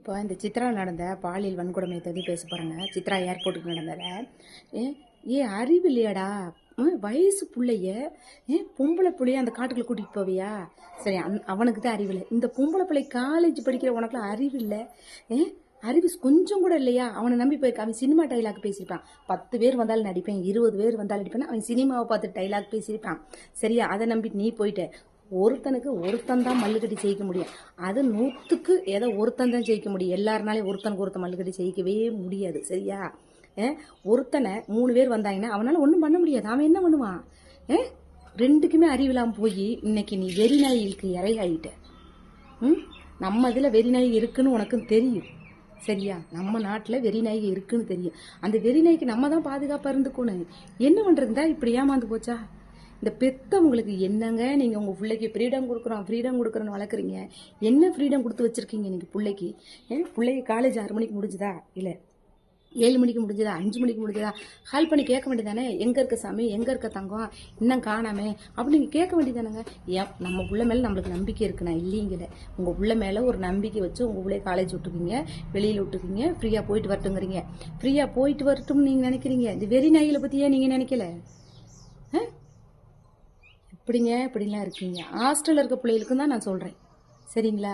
இப்போ இந்த சித்ரா நடந்த பாலியல் வன்கொடுமையை பற்றி பேச போகிறேங்க. சித்ரா ஏர்போர்ட்டுக்கு நடந்ததை அறிவு இல்லையாடா? வயசு பிள்ளைய பொம்பளை பிள்ளைய அந்த காட்டுக்குள்ள கூட்டிகிட்டு போவியா? சரி, அவனுக்கு தான் அறிவு இல்லை. இந்த பொம்பளை பிள்ளை காலேஜ் படிக்கிற உனக்குலாம் அறிவு இல்லை. அறிவு கொஞ்சம் கூட இல்லையா? அவனை நம்பி போயிருக்க. அவன் சினிமா டைலாக் பேசியிருப்பான். 10 பேர் வந்தாலும் நடிப்பேன், 20 பேர் வந்தாலும் நடிப்பேன். அவன் சினிமாவை பார்த்து டைலாக் பேசியிருப்பான். சரியா? அதை நம்பி நீ போயிட்ட. ஒருத்தனுக்கு ஒருத்தன் தான் மல்லுக்கட்டி ஜெயிக்க முடியும். அது 100க்கு ஏதோ ஒருத்தன் தான் ஜெயிக்க முடியும். எல்லாருனாலே ஒருத்தனுக்கு ஒருத்தன் மல்லுக்கட்டி ஜெயிக்கவே முடியாது. சரியா? ஒருத்தனை 3 பேர் வந்தாங்கன்னா அவனால ஒன்றும் பண்ண முடியாது. அவன் என்ன பண்ணுவான்? ரெண்டுக்குமே அறிவில்லாமல் போய் இன்னைக்கு நீ வெறிநாய்களுக்கு இரையாயிட்ட. நம்ம இதில் வெறிநாய் இருக்குன்னு உனக்கும் தெரியும். சரியா? நம்ம நாட்டில் வெறிநாய் இருக்குன்னு தெரியும். அந்த வெறிநாய்க்கு நம்ம தான் பாதுகாப்பாக இருந்துக்கணும். என்ன பண்ணுறதுந்தா இப்படி ஏமாந்து போச்சா? இந்த பெத்தவங்களுக்கு என்னங்க நீங்கள் உங்கள் பிள்ளைக்கு ஃப்ரீடம் கொடுக்குறோன்னு வளர்க்குறீங்க. என்ன ஃப்ரீடம் கொடுத்து வச்சுருக்கீங்க நீங்கள் பிள்ளைக்கு? பிள்ளைக்கு காலேஜ் 6 மணிக்கு முடிஞ்சுதா? இல்லை 7 மணிக்கு முடிஞ்சதா? 5 மணிக்கு முடிஞ்சதா? கால் பண்ணி கேட்க வேண்டியதானே? எங்கே இருக்க சாமி, எங்கே இருக்க தங்கம், இன்னும் காணாமே அப்படின்னு நீங்கள் கேட்க வேண்டியதானேங்க. நம்ம பிள்ளை மேலே நம்மளுக்கு நம்பிக்கை இருக்குண்ணா, இல்லைங்கல. உங்கள் பிள்ளை மேலே ஒரு நம்பிக்கை வச்சு உங்கள் பிள்ளைய காலேஜ் விட்டுருக்கீங்க, வெளியில் விட்டுருக்கீங்க, ஃப்ரீயாக போயிட்டு வரட்டுங்கிறீங்க. ஃப்ரீயாக போயிட்டு வரட்டும்னு நீங்கள் நினைக்கிறீங்க. இந்த வெறி நாய்களை பற்றியே நீங்கள் நினைக்கல. இப்படிலாம் இருக்கீங்க. ஹாஸ்டலில் இருக்க பிள்ளைகளுக்கும் தான் நான் சொல்கிறேன். சரிங்களா?